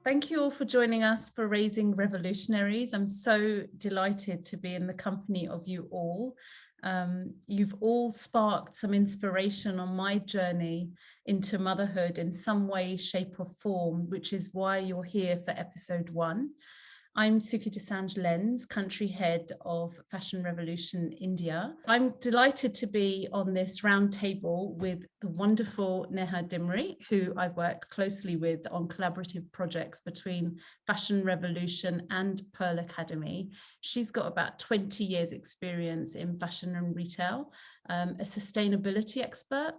Thank you all for joining us for Raising Revolutionaries. I'm so delighted to be in the company of you all. You've all sparked some inspiration on my journey into motherhood in some way, shape or form, which is why you're here for episode 1. I'm Suki Dusanj Lenz, country head of Fashion Revolution India. I'm delighted to be on this roundtable with the wonderful Neha Dimri, who I've worked closely with on collaborative projects between Fashion Revolution and Pearl Academy. She's got about 20 years experience in fashion and retail, a sustainability expert,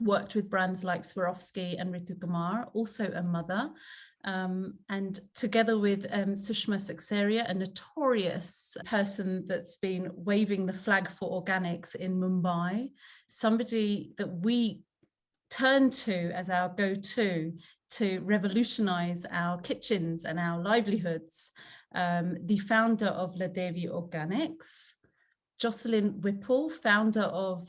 worked with brands like Swarovski and Ritu Kumar, also a mother. And together with Sushma Seksaria, a notorious person that's been waving the flag for organics in Mumbai, somebody that we turn to as our go-to to revolutionize our kitchens and our livelihoods, the founder of La Devi Organics, Jocelyn, Whipple, founder of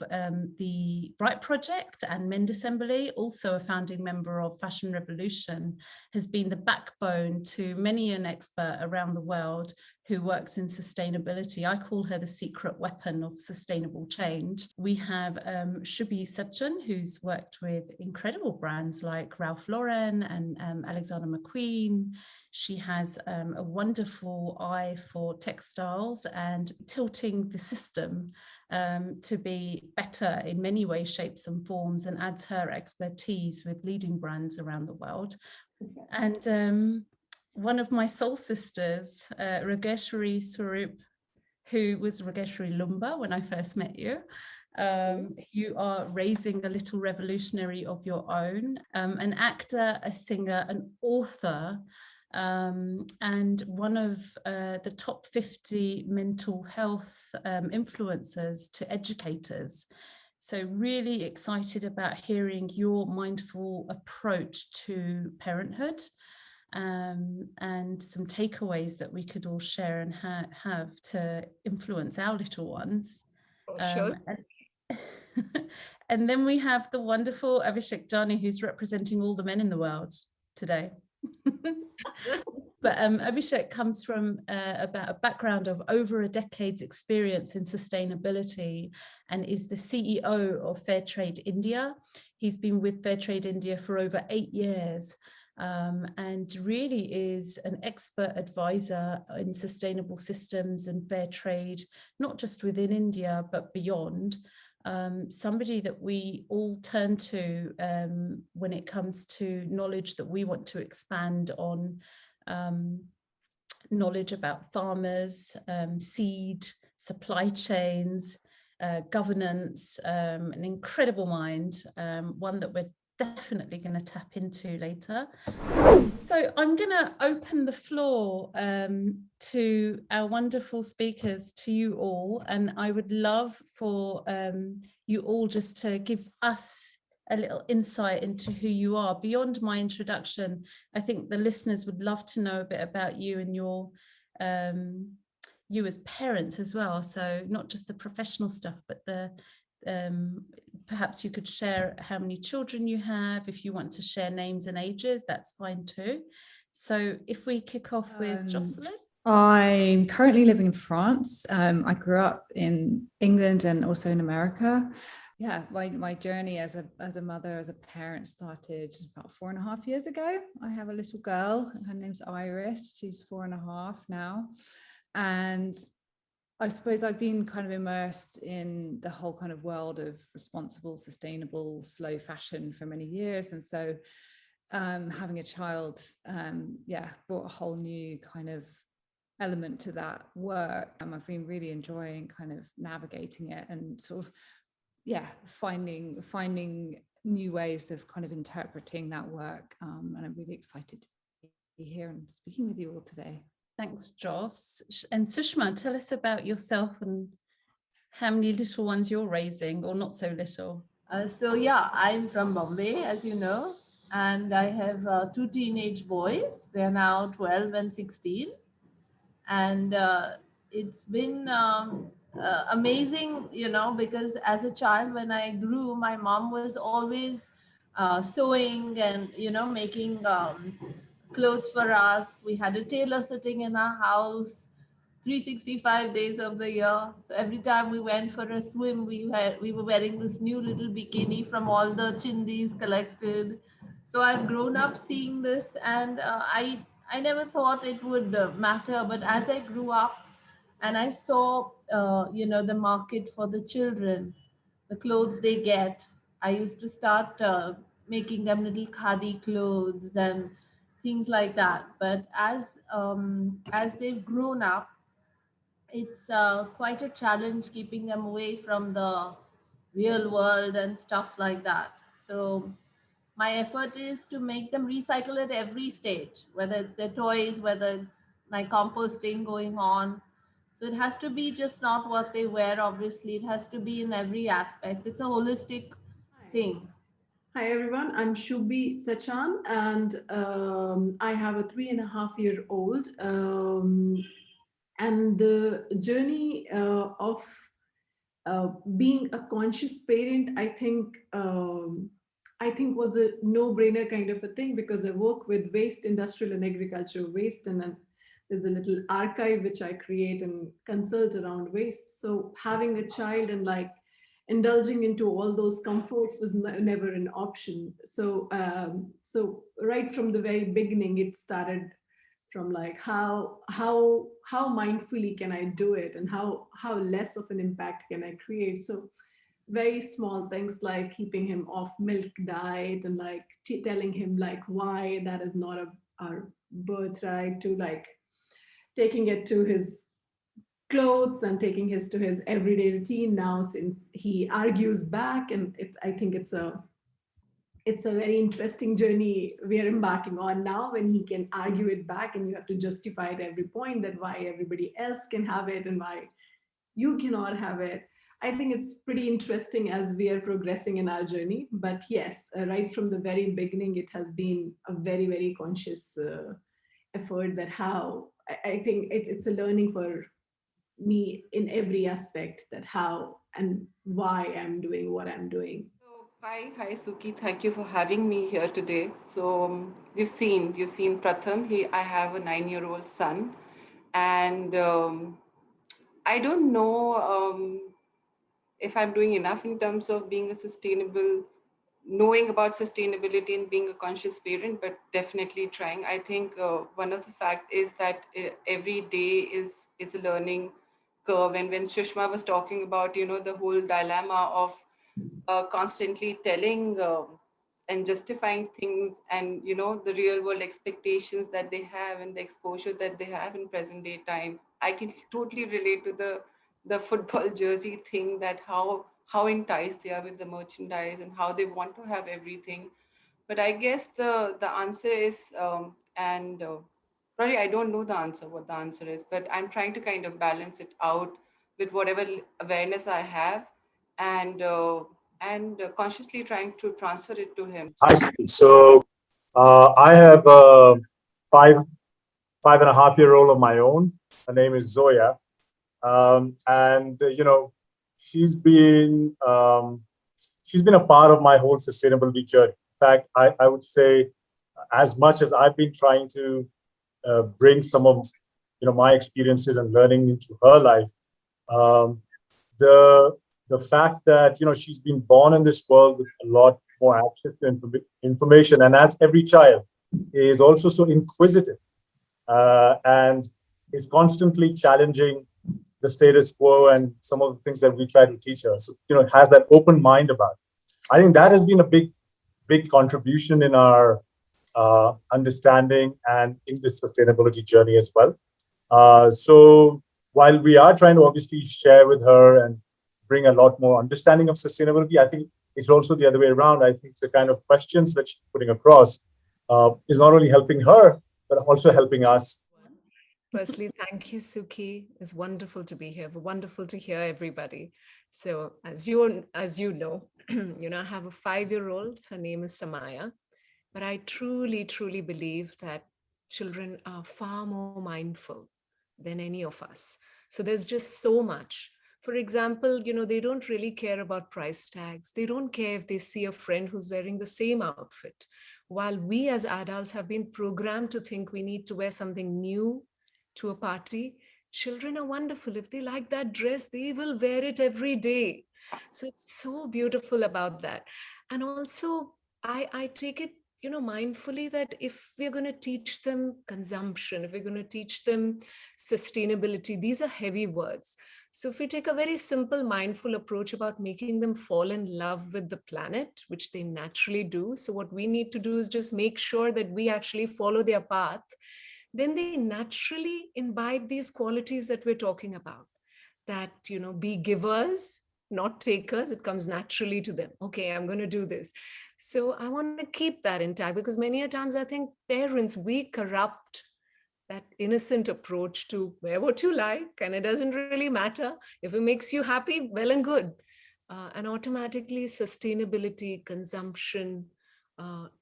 the Bright Project and Mend Assembly, also a founding member of Fashion Revolution, has been the backbone to many an expert around the world who works in sustainability. I call her the secret weapon of sustainable change. We have Shubhi Sachan, who's worked with incredible brands like Ralph Lauren and Alexander McQueen. She has a wonderful eye for textiles and tilting the system to be better in many ways, shapes and forms, and adds her expertise with leading brands around the world. And one of my soul sisters, Raageshwari Swaroop, who was Raageshwari Loomba when I first met you. You are raising a little revolutionary of your own, an actor, a singer, an author, and one of the top 50 mental health influencers to educators. So really excited about hearing your mindful approach to parenthood, and some takeaways that we could all share and have to influence our little ones. Sure. And then we have the wonderful Abhishek Jani, who's representing all the men in the world today. But Abhishek comes from about a background of over a decade's experience in sustainability and is the CEO of Fairtrade India. He's been with Fairtrade India for over 8 years. And really is an expert advisor in sustainable systems and fair trade, not just within India, but beyond. Somebody that we all turn to when it comes to knowledge that we want to expand on, knowledge about farmers, seed, supply chains, governance, an incredible mind, one that we're definitely going to tap into later. So I'm going to open the floor to our wonderful speakers, to you all, and I would love for you all just to give us a little insight into who you are. Beyond my introduction, I think the listeners would love to know a bit about you and your you as parents as well. So not just the professional stuff, but the perhaps you could share how many children you have. If you want to share names and ages, that's fine too. So if we kick off with Jocelyn. I'm currently living in France. I grew up in England and also in America. Yeah, my journey as a mother, as a parent, started about 4.5 years ago. I have a little girl. Her name's Iris. She's 4.5 now. And I suppose I've been kind of immersed in the whole kind of world of responsible, sustainable, slow fashion for many years. And so having a child, brought a whole new kind of element to that work. I've been really enjoying kind of navigating it and sort of, finding new ways of kind of interpreting that work. And I'm really excited to be here and speaking with you all today. Thanks, Joss. And Sushma, tell us about yourself and how many little ones you're raising, or not so little. I'm from Bombay, as you know, and I have 2 teenage boys. They're now 12 and 16. And it's been amazing, because as a child, when I grew, my mom was always sewing and, making clothes for us. We had a tailor sitting in our house 365 days of the year. So every time we went for a swim, we were wearing this new little bikini from all the chindis collected. So I've grown up seeing this, and I never thought it would matter. But as I grew up, and I saw the market for the children, the clothes they get. I used to start making them little khadi clothes and things like that. But as they've grown up, it's quite a challenge keeping them away from the real world and stuff like that. So my effort is to make them recycle at every stage, whether it's their toys, whether it's my composting going on. So it has to be just not what they wear, obviously. It has to be in every aspect. It's a holistic Hi. thing. Hi everyone, I'm Shubhi Sachan, and I have a 3.5-year-old. And the journey of being a conscious parent, I think was a no-brainer kind of a thing, because I work with waste, industrial and agricultural waste, and then there's a little archive which I create and consult around waste. So having a child and like indulging into all those comforts was never an option. So right from the very beginning, it started from like how mindfully can I do it, and how less of an impact can I create. So very small things like keeping him off milk diet, and like telling him like why that is not our birthright, to like taking it to his clothes and taking his to his everyday routine now, since he argues back. And I think it's a very interesting journey we are embarking on now, when he can argue it back and you have to justify at every point that why everybody else can have it and why you cannot have it. I think it's pretty interesting as we are progressing in our journey. But yes, right from the very beginning, it has been a very, very conscious effort, that how I think it's a learning for me in every aspect, that how and why I'm doing what I'm doing. Hi, Suki. Thank you for having me here today. So you've seen Pratham. I have a 9-year-old son, and I don't know if I'm doing enough in terms of being a sustainable, knowing about sustainability and being a conscious parent, but definitely trying. I think one of the fact is that every day is a learning curve. And when Sushma was talking about, the whole dilemma of constantly telling and justifying things, and the real world expectations that they have and the exposure that they have in present day time, I can totally relate to the football jersey thing, that how enticed they are with the merchandise and how they want to have everything. But I guess the answer is and probably I don't know the answer, what the answer is, but I'm trying to kind of balance it out with whatever awareness I have, and consciously trying to transfer it to him. I see. So I have a five 5.5-year-old of my own. Her name is Zoya, and she's been a part of my whole sustainability journey. In fact, I would say, as much as I've been trying to bring some of my experiences and learning into her life, um, the the fact that she's been born in this world with a lot more access to information, and as every child is also so inquisitive and is constantly challenging the status quo and some of the things that we try to teach her. So has that open mind about it. I think that has been a big contribution in our understanding and in this sustainability journey as well. So while we are trying to obviously share with her and bring a lot more understanding of sustainability, I think it's also the other way around. I think the kind of questions that she's putting across is not only helping her, but also helping us. Firstly, thank you, Suki. It's wonderful to be here. Wonderful to hear everybody. So, as you know, I have a 5-year-old. Her name is Samaya. But I truly, truly believe that children are far more mindful than any of us. So there's just so much. For example, they don't really care about price tags. They don't care if they see a friend who's wearing the same outfit. while we as adults have been programmed to think we need to wear something new to a party, children are wonderful. If they like that dress, they will wear it every day. So it's so beautiful about that. And also, I take it, mindfully, that if we're going to teach them consumption, if we're going to teach them sustainability, these are heavy words. So if we take a very simple, mindful approach about making them fall in love with the planet, which they naturally do. So what we need to do is just make sure that we actually follow their path. Then they naturally imbibe these qualities that we're talking about, that, be givers, not takers. It comes naturally to them. Okay, I'm going to do this. So I want to keep that intact, because many a times I think parents, we corrupt that innocent approach to wear what you like, and it doesn't really matter. If it makes you happy, well and good. And automatically sustainability, consumption,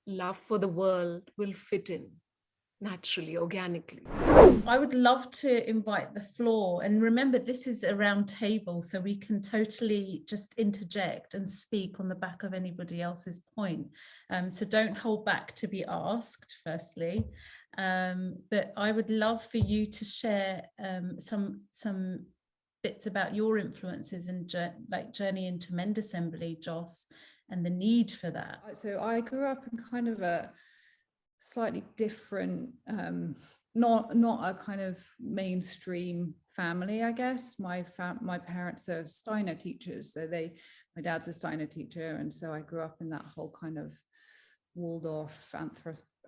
love for the world will fit in naturally, organically. I would love to invite the floor, and remember, this is a round table, so we can totally just interject and speak on the back of anybody else's point. So don't hold back to be asked, firstly. But I would love for you to share some bits about your influences and journey into Men's Assembly, Joss, and the need for that. So I grew up in kind of a slightly different, not a kind of mainstream family, I guess. My parents are Steiner teachers, so my dad's a Steiner teacher, and so I grew up in that whole kind of Waldorf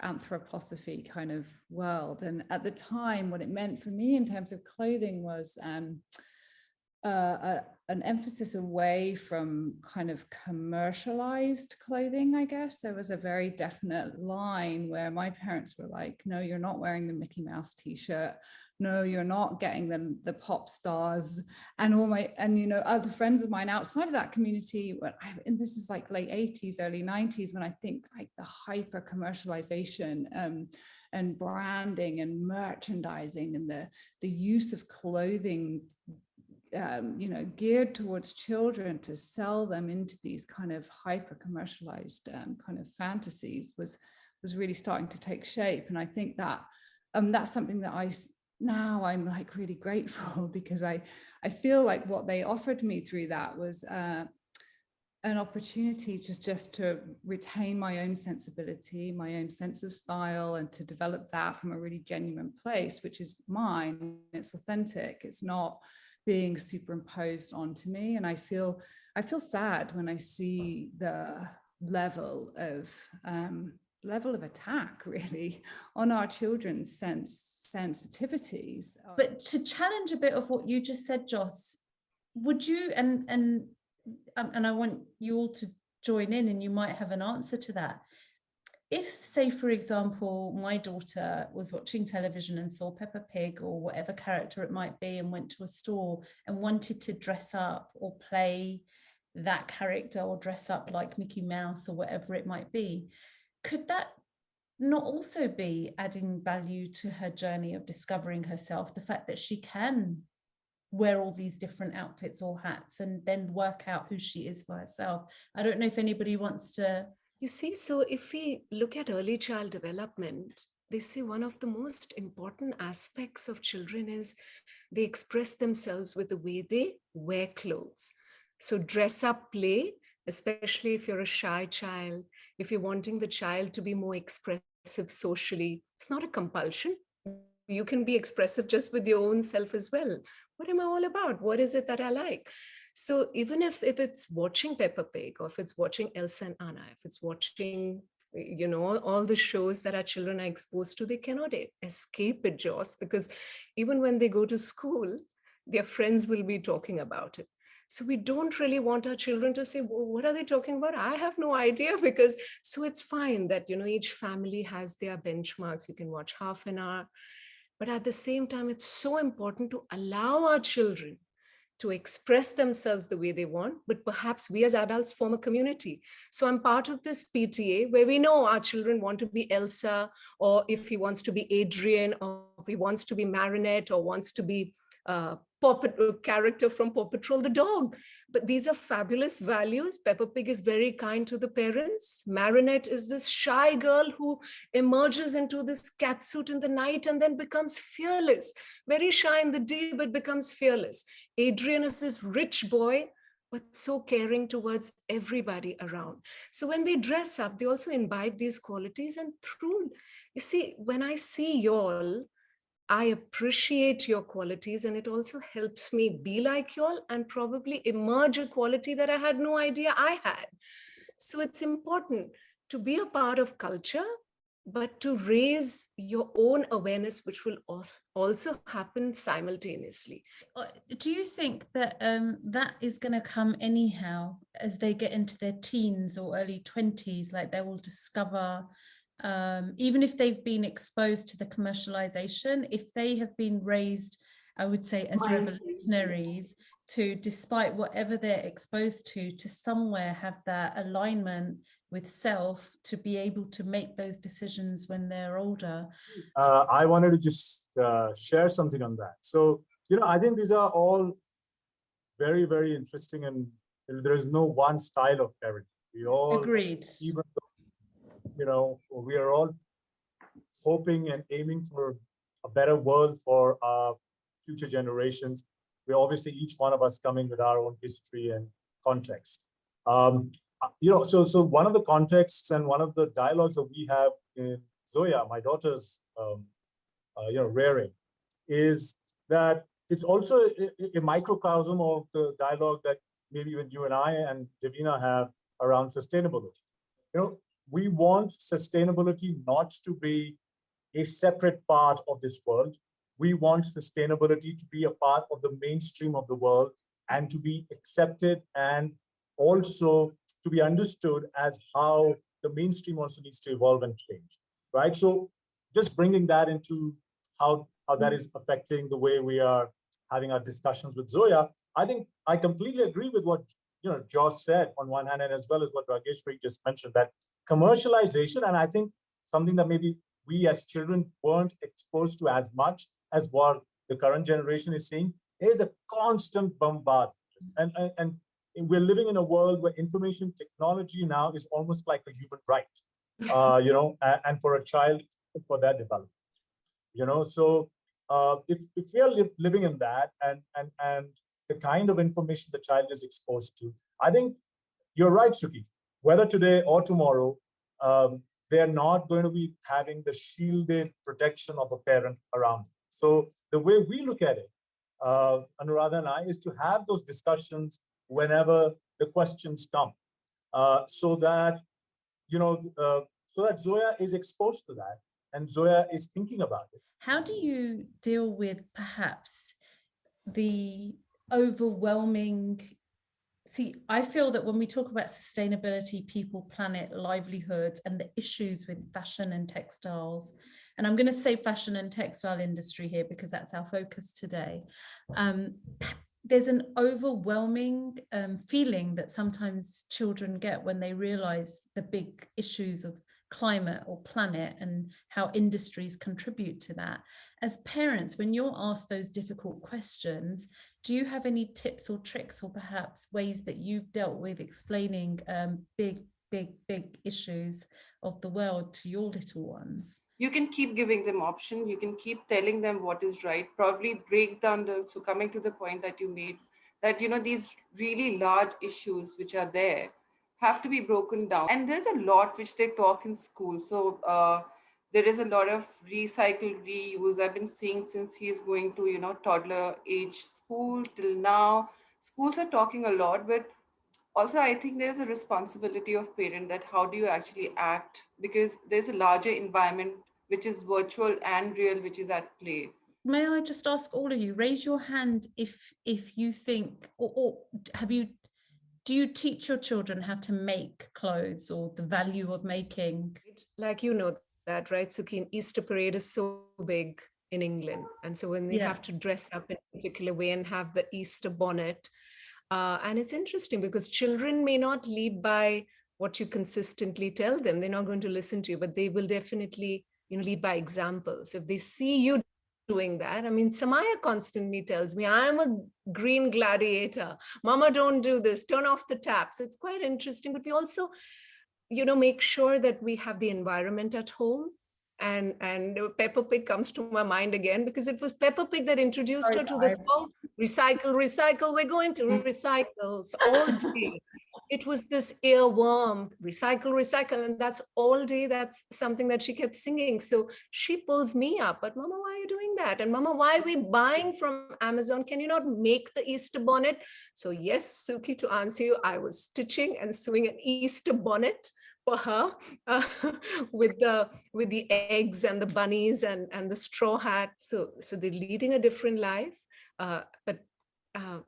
anthroposophy kind of world. And at the time, what it meant for me in terms of clothing was an emphasis away from kind of commercialized clothing, I guess. There was a very definite line where my parents were like, no, you're not wearing the Mickey Mouse t-shirt. No, you're not getting the pop stars. And other friends of mine outside of that community, and this is like late 80s, early 90s, when I think like the hyper commercialization and branding and merchandising and the use of clothing geared towards children to sell them into these kind of hyper commercialized kind of fantasies was really starting to take shape. And I think that that's something that I'm like really grateful, because I feel like what they offered me through that was an opportunity just to retain my own sensibility, my own sense of style, and to develop that from a really genuine place, which is mine. It's authentic. It's not being superimposed onto me. And I feel sad when I see the level of attack really on our children's sensitivities. But to challenge a bit of what you just said, Joss, would you, and I want you all to join in, and you might have an answer to that. If, say, for example, my daughter was watching television and saw Peppa Pig or whatever character it might be, and went to a store and wanted to dress up or play that character or dress up like Mickey Mouse or whatever it might be, could that not also be adding value to her journey of discovering herself? The fact that she can wear all these different outfits or hats and then work out who she is for herself. I don't know if anybody wants to. You see, so if we look at early child development, they say one of the most important aspects of children is they express themselves with the way they wear clothes. So dress up play, especially if you're a shy child, if you're wanting the child to be more expressive socially, it's not a compulsion. You can be expressive just with your own self as well. What am I all about? What is it that I like? So even if it's watching Peppa Pig, or if it's watching Elsa and Anna, if it's watching, all the shows that our children are exposed to, they cannot escape it, Joss, because even when they go to school, their friends will be talking about it. So we don't really want our children to say, well, what are they talking about? I have no idea, so it's fine that, each family has their benchmarks. You can watch half an hour. But at the same time, it's so important to allow our children to express themselves the way they want, but perhaps we as adults form a community. So I'm part of this PTA where we know our children want to be Elsa, or if he wants to be Adrian, or if he wants to be Marinette, or wants to be character from Paw Patrol, the dog. But these are fabulous values. Peppa Pig is very kind to the parents. Marinette is this shy girl who emerges into this catsuit in the night and then becomes fearless. Very shy in the day, but becomes fearless. Adrian is this rich boy, but so caring towards everybody around. So when they dress up, they also imbibe these qualities. And through, you see, when I see y'all, I appreciate your qualities, and it also helps me be like y'all and probably emerge a quality that I had no idea I had. So it's important to be a part of culture, but to raise your own awareness, which will also happen simultaneously. Do you think that that is going to come anyhow as they get into their teens or early 20s, like they will discover, even if they've been exposed to the commercialization, if they have been raised, I would say, as revolutionaries, to, despite whatever they're exposed to somewhere have that alignment with self to be able to make those decisions when they're older? I wanted to just share something on that. So, I think these are all very, very interesting, and there is no one style of parenting. We all, agreed. Even though, we are all hoping and aiming for a better world for our future generations. We're obviously each one of us coming with our own history and context. So one of the contexts and one of the dialogues that we have in Zoya, my daughter's, rearing, is that it's also a microcosm of the dialogue that maybe even you and I and Davina have around sustainability. We want sustainability not to be a separate part of this world. We want sustainability to be a part of the mainstream of the world and to be accepted and also to be understood as how the mainstream also needs to evolve and change, right? So just bringing that into how that is affecting the way we are having our discussions with Zoya, I think I completely agree with what Joss said on one hand, and as well as what Raageshwari just mentioned, that commercialization, and I think something that maybe we as children weren't exposed to as much as what the current generation is seeing, is a constant bombardment. And we're living in a world where information technology now is almost like a human right, and for a child, for their development. So if we are living in that and the kind of information the child is exposed to, I think you're right, Suki. Whether today or tomorrow, they're not going to be having the shielded protection of a parent around them. So the way we look at it, Anuradha and I, is to have those discussions whenever the questions come, so that Zoya is exposed to that and Zoya is thinking about it. How do you deal with perhaps the overwhelming? See, I feel that when we talk about sustainability, people, planet, livelihoods, and the issues with fashion and textiles, and I'm going to say fashion and textile industry here because that's our focus today, there's an overwhelming feeling that sometimes children get when they realize the big issues of climate or planet and how industries contribute to that. As parents, when you're asked those difficult questions, do you have any tips or tricks or perhaps ways that you've dealt with explaining big issues of the world to your little ones? You can keep giving them option. You can keep telling them what is right. Probably break down so coming to the point that you made, that these really large issues which are there have to be broken down. And there's a lot which they talk in school. So there is a lot of recycle, reuse. I've been seeing since he's going to toddler age school till now. Schools are talking a lot, but also I think there's a responsibility of parent, that how do you actually act, because there's a larger environment which is virtual and real, which is at play. May I just ask all of you, raise your hand if you think, or do you teach your children how to make clothes or the value of making? Like that, right, Suki? Easter parade is so big in England, and so when they have to dress up in a particular way and have the Easter bonnet, and it's interesting because children may not lead by what you consistently tell them. They're not going to listen to you, but they will definitely lead by example. So if they see you doing that. I mean, Samaya constantly tells me, I'm a green gladiator. Mama, don't do this, turn off the tap. So it's quite interesting, but we also, make sure that we have the environment at home. And Peppa Pig comes to my mind again, because it was Peppa Pig that introduced her to the song, recycle, recycle, we're going to recycle. So all day, it was this earworm, recycle, recycle. And that's all day, that's something that she kept singing. So she pulls me up, but Mama, why are you doing that? And Mama, why are we buying from Amazon? Can you not make the Easter bonnet? So yes, Suki, to answer you, I was stitching and sewing an Easter bonnet for her, with the eggs and the bunnies and the straw hat. So they're leading a different life, but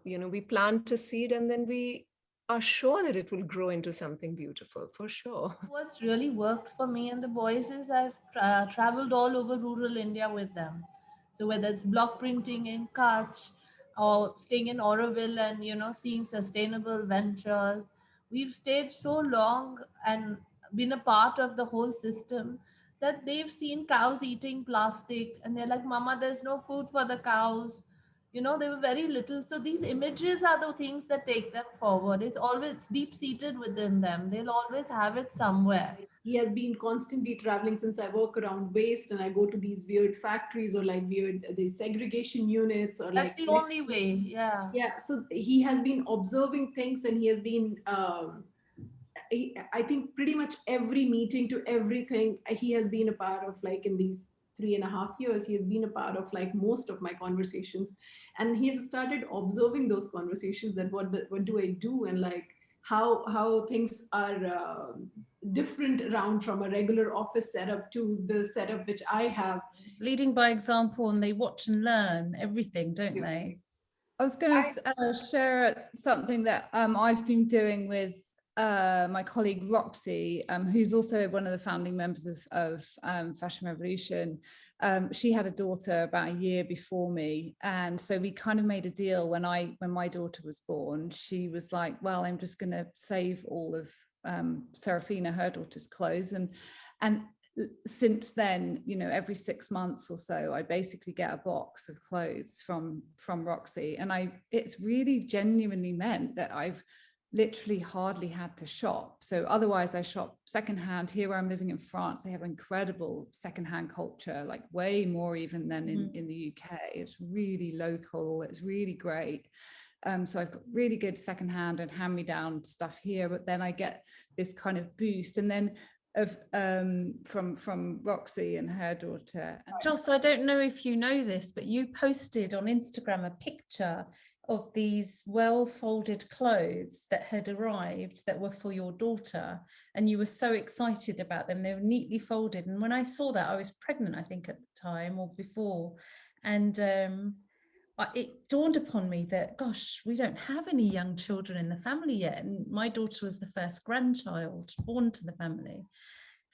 we plant a seed and then we are sure that it will grow into something beautiful, for sure. What's really worked for me and the boys is I've traveled all over rural India with them. So whether it's block printing in Kutch or staying in Auroville and seeing sustainable ventures, we've stayed so long and been a part of the whole system that they've seen cows eating plastic and they're like, Mama, there's no food for the cows. They were very little. So these images are the things that take them forward. It's always deep seated within them. They'll always have it somewhere. He has been constantly traveling since I work around waste and I go to these weird factories or like weird the segregation units or That's the only way. Yeah. yeah. So he has been observing things and he has been I think pretty much every meeting to everything he has been a part of, like in these 3.5 years, he has been a part of like most of my conversations. And he has started observing those conversations, that what do I do, and like how things are different around from a regular office setup to the setup which I have. Leading by example, and they watch and learn everything, don't they? I was going to share something that I've been doing with my colleague Roxy, who's also one of the founding members of Fashion Revolution. She had a daughter about a year before me, and so we kind of made a deal when my daughter was born. She was like, well, I'm just going to save all of Serafina, her daughter's clothes, and since then, every 6 months or so, I basically get a box of clothes from Roxy, and it's really genuinely meant that I've literally hardly had to shop. So otherwise I shop secondhand. Here where I'm living in France, they have incredible secondhand culture, like way more even than in the UK. It's really local, it's really great. So I've got really good secondhand and hand-me-down stuff here, but then I get this kind of boost, and then from Roxy and her daughter. Joss, I don't know if you know this, but you posted on Instagram a picture of these well-folded clothes that had arrived that were for your daughter, and you were so excited about them. They were neatly folded, and when I saw that, I was pregnant, I think, at the time or before, and it dawned upon me that, gosh, we don't have any young children in the family yet, and my daughter was the first grandchild born to the family.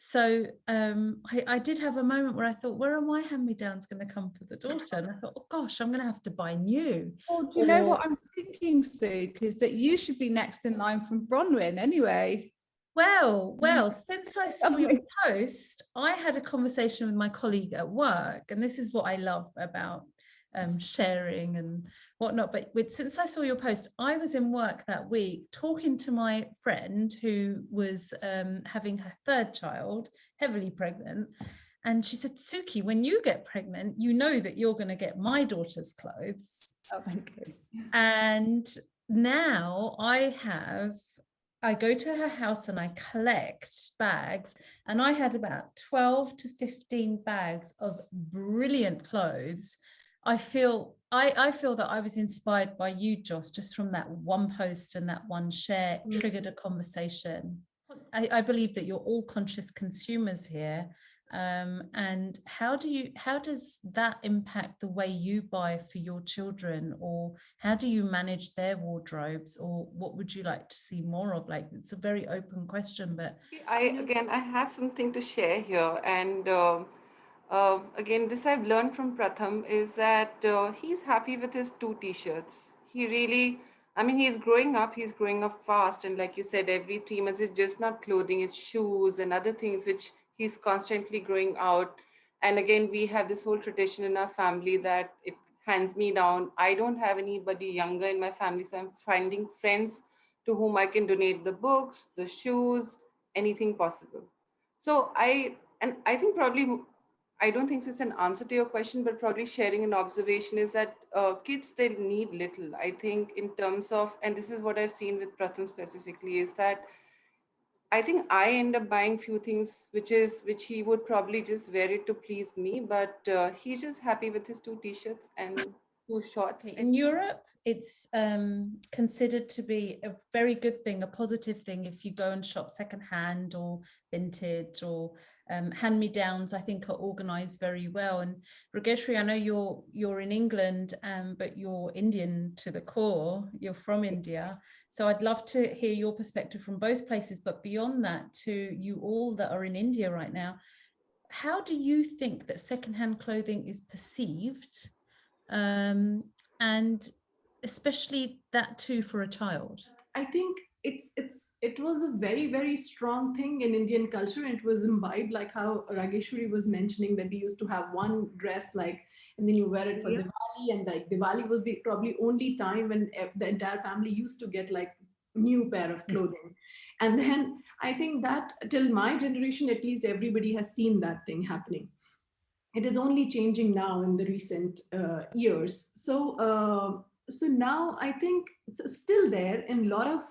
So I did have a moment where I thought, where are my hand-me-downs going to come for the daughter? And I thought, oh gosh, I'm going to have to buy new. Oh, do you know what I'm thinking, Sue? Is that you should be next in line from Bronwyn anyway. Well, since I saw your post, I had a conversation with my colleague at work, and this is what I love about sharing and whatnot, but since I saw your post, I was in work that week talking to my friend who was having her third child, heavily pregnant, and she said, Suki, when you get pregnant, you know that you're going to get my daughter's clothes. Oh, okay. And now I go to her house and I collect bags, and I had about 12 to 15 bags of brilliant clothes. I feel that I was inspired by you, Joss, just from that one post and that one share triggered a conversation. I believe that you're all conscious consumers here. And how does that impact the way you buy for your children, or how do you manage their wardrobes, or what would you like to see more of? Like, it's a very open question, but I have something to share here, and again, this I've learned from Pratham, is that he's happy with his 2 t-shirts. He really, he's growing up fast. And like you said, every 3 months, it's just not clothing, it's shoes and other things which he's constantly growing out. And again, we have this whole tradition in our family that it hands me down. I don't have anybody younger in my family, so I'm finding friends to whom I can donate the books, the shoes, anything possible. So I think probably, I don't think it's an answer to your question, but probably sharing an observation is that kids, they need little. I think in terms of, and this is what I've seen with Pratham specifically, is that I think I end up buying few things, which he would probably just wear it to please me, but he's just happy with his two t-shirts and two shorts. In Europe, it's considered to be a very good thing, a positive thing, if you go and shop secondhand or vintage or hand-me-downs. I think are organized very well. And Raageshwari, I know you're in England, but you're Indian to the core. You're from India, so I'd love to hear your perspective from both places. But beyond that, to you all that are in India right now, how do you think that secondhand clothing is perceived? And especially that too for a child. I think it was a very strong thing in Indian culture, and it was imbibed, like how Raageshwari was mentioning, that we used to have one dress, like, and then you wear it for Diwali, and like Diwali was the probably only time when the entire family used to get like new pair of clothing. And then I think that till my generation at least, everybody has seen that thing happening. It is only changing now in the recent years. So now I think it's still there in lot of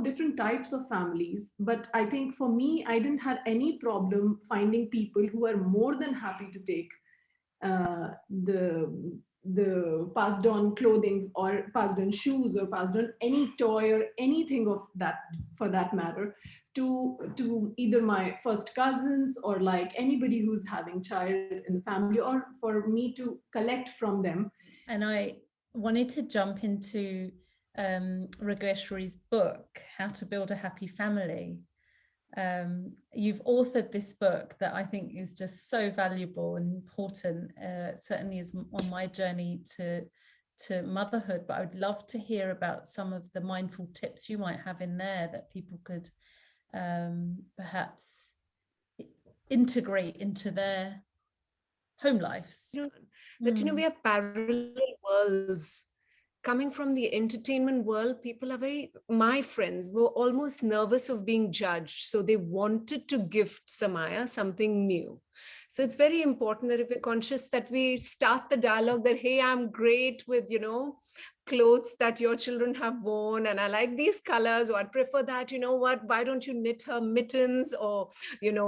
different types of families. But I think for me, I didn't have any problem finding people who are more than happy to take uh, the passed on clothing, or passed on shoes, or passed on any toy or anything of that, for that matter, to either my first cousins, or like anybody who's having child in the family, or for me to collect from them. And I wanted to jump into Raageshwari's book, How to Build a Happy Family. You've authored this book that I think is just so valuable and important, certainly is on my journey to motherhood. But I would love to hear about some of the mindful tips you might have in there that people could perhaps integrate into their home lives. That we have parallel worlds. Coming from the entertainment world, people are my friends were almost nervous of being judged. So they wanted to gift Samaya something new. So it's very important that if we're conscious, that we start the dialogue that, hey, I'm great with, clothes that your children have worn, and I like these colors, or I'd prefer that, what, why don't you knit her mittens, or,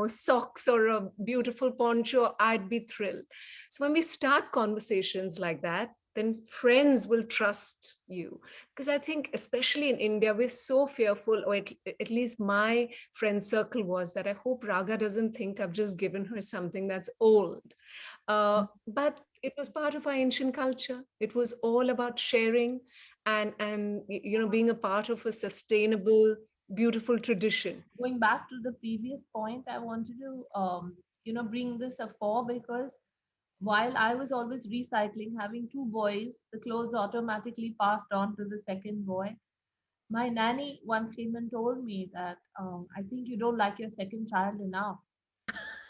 socks, or a beautiful poncho? I'd be thrilled. So when we start conversations like that, then friends will trust you. Because I think, especially in India, we're so fearful, or at least my friend circle was, that I hope Raga doesn't think I've just given her something that's old. But it was part of our ancient culture. It was all about sharing and being a part of a sustainable, beautiful tradition. Going back to the previous point, I wanted to bring this up for, because while I was always recycling, having two boys, the clothes automatically passed on to the second boy. My nanny once came and told me that, I think you don't like your second child enough,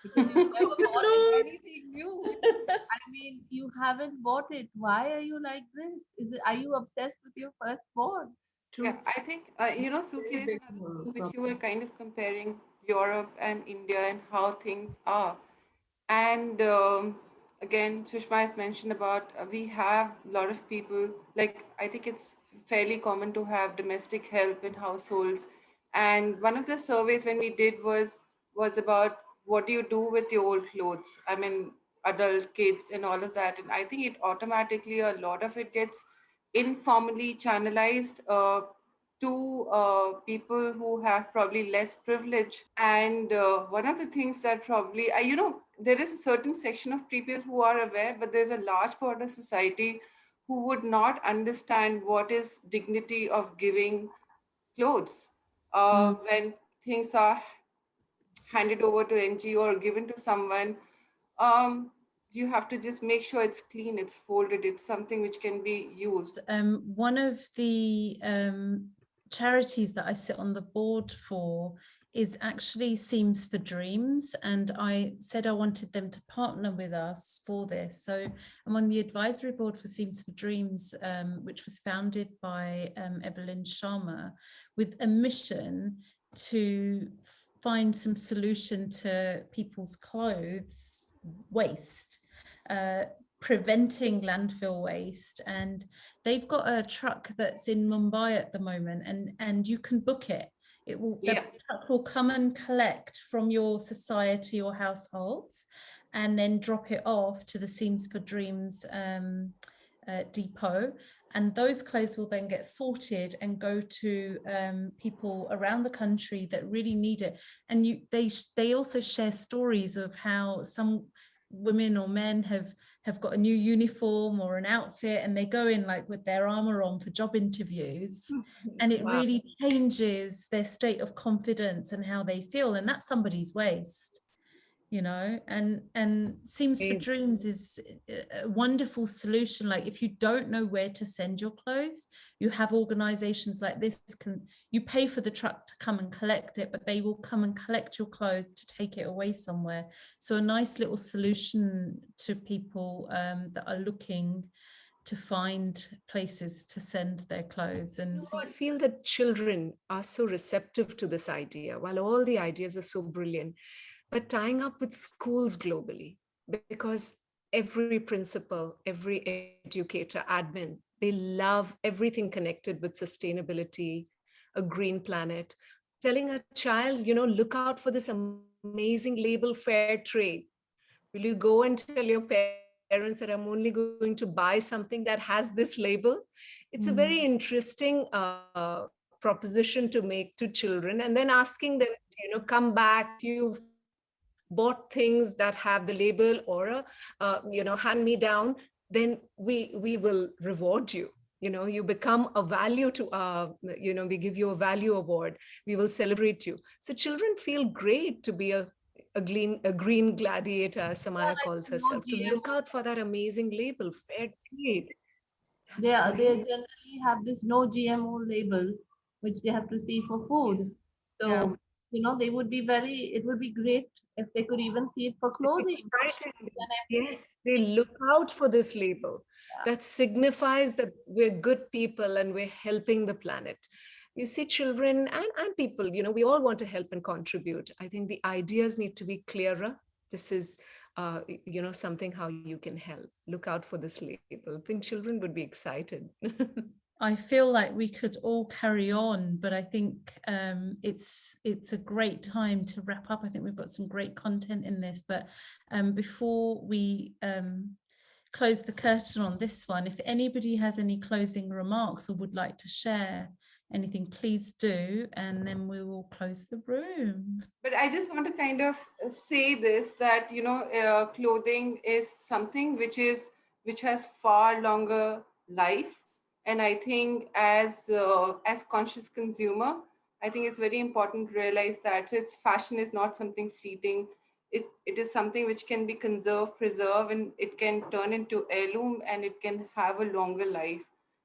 because you never bought it anything new. I mean, you haven't bought it. Why are you like this? Are you obsessed with your firstborn? Yeah, I think, Suki, Very is big another thing which you were problem. kind of comparing Europe and India and how things are. And again, Sushma has mentioned about we have a lot of people, like I think it's fairly common to have domestic help in households. And one of the surveys when we did was about what do you do with your old clothes? I mean, adult kids and all of that. And I think it automatically, a lot of it gets informally channelized to people who have probably less privilege. And one of the things that probably, there is a certain section of people who are aware, but there's a large part of society who would not understand what is dignity of giving clothes when things are handed over to NGO or given to someone. Um, you have to just make sure it's clean, it's folded, it's something which can be used. One of the charities that I sit on the board for is actually Seams for Dreams, and I said I wanted them to partner with us for this. So I'm on the advisory board for Seams for Dreams, which was founded by Evelyn Sharma, with a mission to find some solution to people's clothes waste, preventing landfill waste. And they've got a truck that's in Mumbai at the moment, and you can book it. It will, the truck will come and collect from your society or households, and then drop it off to the Seams for Dreams depot. And those clothes will then get sorted and go to people around the country that really need it. And they also share stories of how some women or men have got a new uniform or an outfit, and they go in like with their armor on for job interviews, and it really changes their state of confidence and how they feel. And that's somebody's waste, you know. And Seams for Dreams is a wonderful solution. Like, if you don't know where to send your clothes, you have organizations like this, you pay for the truck to come and collect it, but they will come and collect your clothes to take it away somewhere. So a nice little solution to people that are looking to find places to send their clothes. And I feel that children are so receptive to this idea, while all the ideas are so brilliant, but tying up with schools globally, because every principal, every educator, admin, they love everything connected with sustainability, a green planet. Telling a child, you know, look out for this amazing label, fair trade. Will you go and tell your parents that I'm only going to buy something that has this label? It's a very interesting proposition to make to children, and then asking them to, you know, come back. You've bought things that have the label or a you know, hand me down, then we will reward you. You know, you become a value to you know, we give you a value award, we will celebrate you. So children feel great to be a green gladiator, as Samaya calls herself, to look out for that amazing label, fair trade. They generally have this no GMO label, which they have to see for food. So, you know, they would be it would be great if they could even see it for clothing. Yes, they look out for this label that signifies that we're good people and we're helping the planet. You see, children and people, you know, we all want to help and contribute. I think the ideas need to be clearer. This is, you know, something how you can help. Look out for this label. I think children would be excited. I feel like we could all carry on, but I think it's a great time to wrap up. I think we've got some great content in this, but before we close the curtain on this one, if anybody has any closing remarks or would like to share anything, please do, and then we will close the room. But I just want to kind of say this, that, you know, clothing is something which has far longer life. And I think as conscious consumer, I think it's very important to realize that. So it's fashion is not something fleeting. It is something which can be conserved, preserved, and it can turn into heirloom, and it can have a longer life.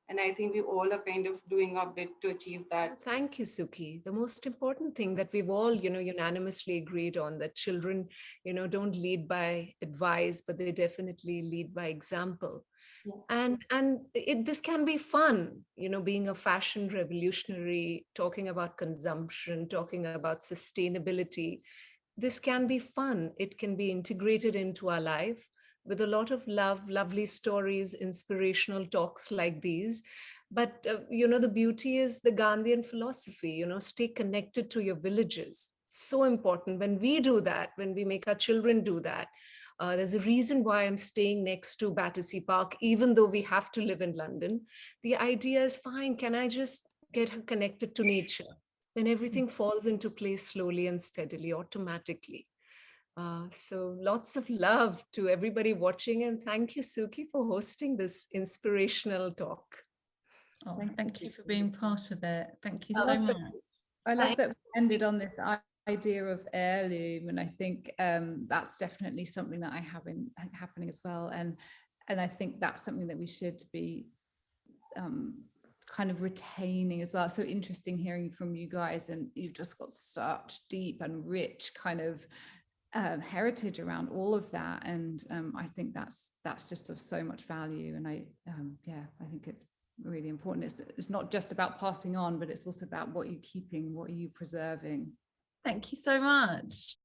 And I think we all are kind of doing our bit to achieve that. Thank you, Suki. The most important thing that we've all, you know, unanimously agreed on, that children, you know, don't lead by advice, but they definitely lead by example. Yeah. And this can be fun, you know, being a fashion revolutionary, talking about consumption, talking about sustainability. This can be fun. It can be integrated into our life with a lot of love, lovely stories, inspirational talks like these. But, you know, the beauty is the Gandhian philosophy, you know, stay connected to your villages. So important. When we do that, when we make our children do that, there's a reason why I'm staying next to Battersea Park, even though we have to live in London. The idea is, fine, can I just get her connected to nature? Then everything falls into place slowly and steadily, automatically. So lots of love to everybody watching, and thank you, Suki, for hosting this inspirational talk. Oh, thank you for being part of it. Thank you so much. I love that we ended on this idea of heirloom, and I think that's definitely something that I have happening as well. And I think that's something that we should be kind of retaining as well. So interesting hearing from you guys, and you've just got such deep and rich kind of heritage around all of that, and I think that's just of so much value. And I think it's really important. It's not just about passing on, but it's also about what you're keeping, what are you preserving. Thank you so much.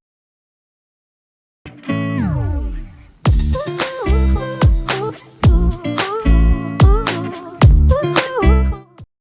Ooh, ooh, ooh, ooh.